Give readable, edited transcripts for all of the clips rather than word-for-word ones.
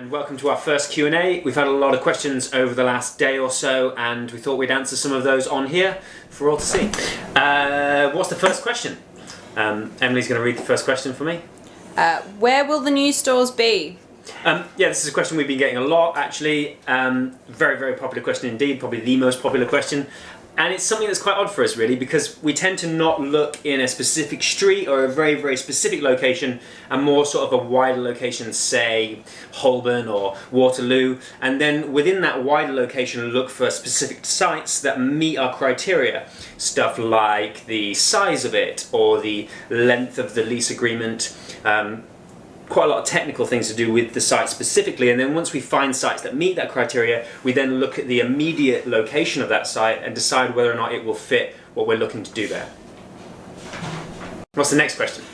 And welcome to our first Q&A. We've had a lot of questions over the last day or so, and we thought we'd answer some of those on here for all to see. What's the first question? Emily's going to read the first question for me. Where will the new stores be? Yeah, this is a question we've been getting a lot, actually. Very, very popular question indeed, probably the most popular question. And it's something that's quite odd for us, really, because we tend to not look in a specific street or a very, very specific location, and more sort of a wider location, say Holborn or Waterloo, and then within that wider location look for specific sites that meet our criteria. Stuff like the size of it or the length of the lease agreement. Quite a lot of technical things to do with the site specifically, and then once we find sites that meet that criteria, we then look at the immediate location of that site and decide whether or not it will fit what we're looking to do there. What's the next question?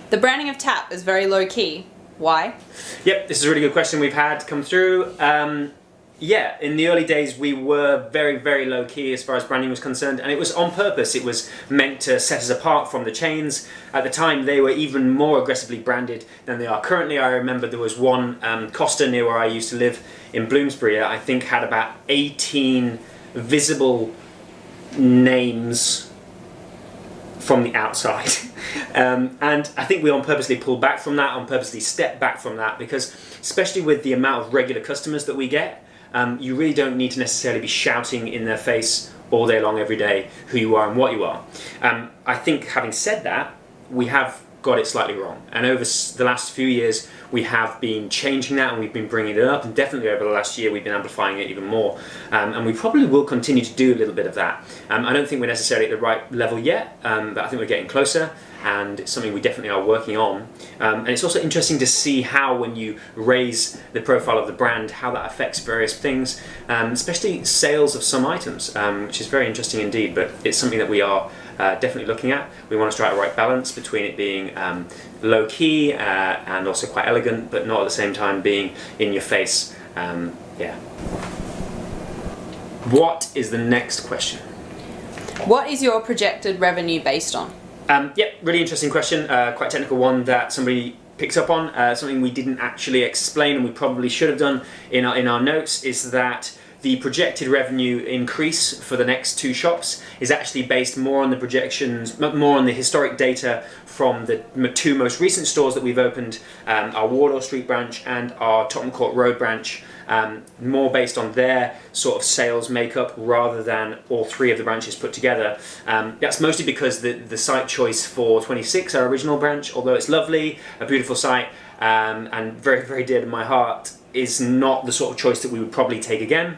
The branding of Tap is very low key. Why? Yep, this is a really good question we've had come through. Yeah, in the early days we were very, very low key as far as branding was concerned, and it was on purpose. It was meant to set us apart from the chains. At the time they were even more aggressively branded than they are currently. I remember there was one Costa near where I used to live in Bloomsbury, I think had about 18 visible names from the outside. And I think we on purposely pulled back from that, on purposely stepped back from that, because especially with the amount of regular customers that we get, you really don't need to necessarily be shouting in their face all day long every day who you are and what you are. I think having said that, we have got it slightly wrong, and over the last few years we have been changing that, and we've been bringing it up, and definitely over the last year we've been amplifying it even more, and we probably will continue to do a little bit of that. I don't think we're necessarily at the right level yet, but I think we're getting closer, and it's something we definitely are working on. And it's also interesting to see how, when you raise the profile of the brand, how that affects various things, especially sales of some items, which is very interesting indeed, but it's something that we are definitely looking at. We want to strike a right balance between it being low key and also quite elegant, but not at the same time being in your face. Yeah. What is the next question? What is your projected revenue based on? Yep, really interesting question, quite technical one that somebody picks up on. Something we didn't actually explain, and we probably should have done in our notes, is that the projected revenue increase for the next two shops is actually based more on the projections, more on the historic data from the two most recent stores that we've opened, our Wardour Street branch and our Tottenham Court Road branch, more based on their sort of sales makeup rather than all three of the branches put together. That's mostly because the site choice for 26, our original branch, although it's lovely, a beautiful site, and very, very dear to my heart, is not the sort of choice that we would probably take again.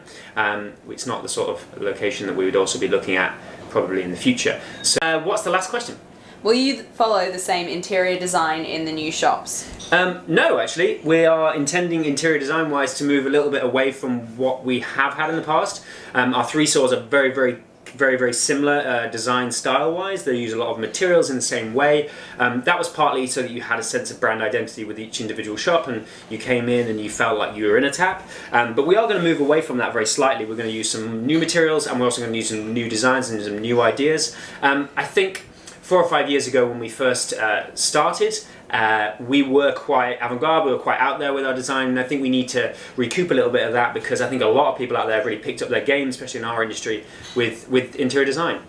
It's not the sort of location that we would also be looking at probably in the future. So what's the last question? Will you follow the same interior design in the new shops? No, actually. We are intending, interior design wise, to move a little bit away from what we have had in the past. Our three stores are very, very similar design style wise. They use a lot of materials in the same way. That was partly so that you had a sense of brand identity with each individual shop, and you came in and you felt like you were in a Tap. But we are going to move away from that very slightly. We're going to use some new materials, and we're also going to use some new designs and some new ideas. I think 4 or 5 years ago when we first started, we were quite avant-garde, we were quite out there with our design, and I think we need to recoup a little bit of that, because I think a lot of people out there have really picked up their game, especially in our industry, with interior design.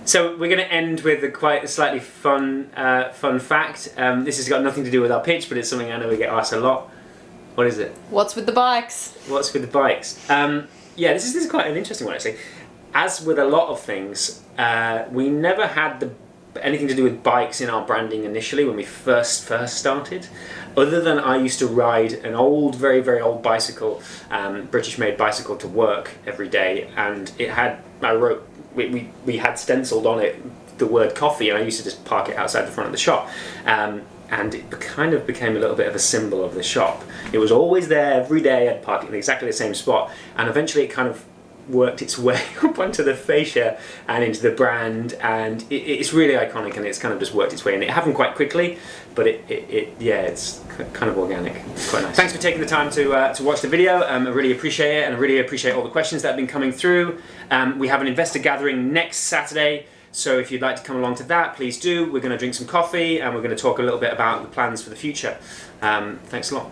So we're going to end with a slightly fun fact. This has got nothing to do with our pitch, but it's something I know we get asked a lot. What is it? What's with the bikes? What's with the bikes? Yeah, this is quite an interesting one, actually. As with a lot of things, we never had anything to do with bikes in our branding initially when we first started, other than I used to ride an old, very, very old bicycle, British-made bicycle, to work every day, and it had, we had stenciled on it the word coffee, and I used to just park it outside the front of the shop, and it kind of became a little bit of a symbol of the shop. It was always there every day. I'd park it in exactly the same spot, and eventually it kind of worked its way up onto the fascia and into the brand, and it's really iconic, and it's kind of just worked its way in. It happened quite quickly, but yeah, it's kind of organic. It's quite nice. Thanks for taking the time to watch the video. I really appreciate it, and I really appreciate all the questions that have been coming through. We have an investor gathering next Saturday, so if you'd like to come along to that, please do. We're going to drink some coffee, and we're going to talk a little bit about the plans for the future. Thanks a lot.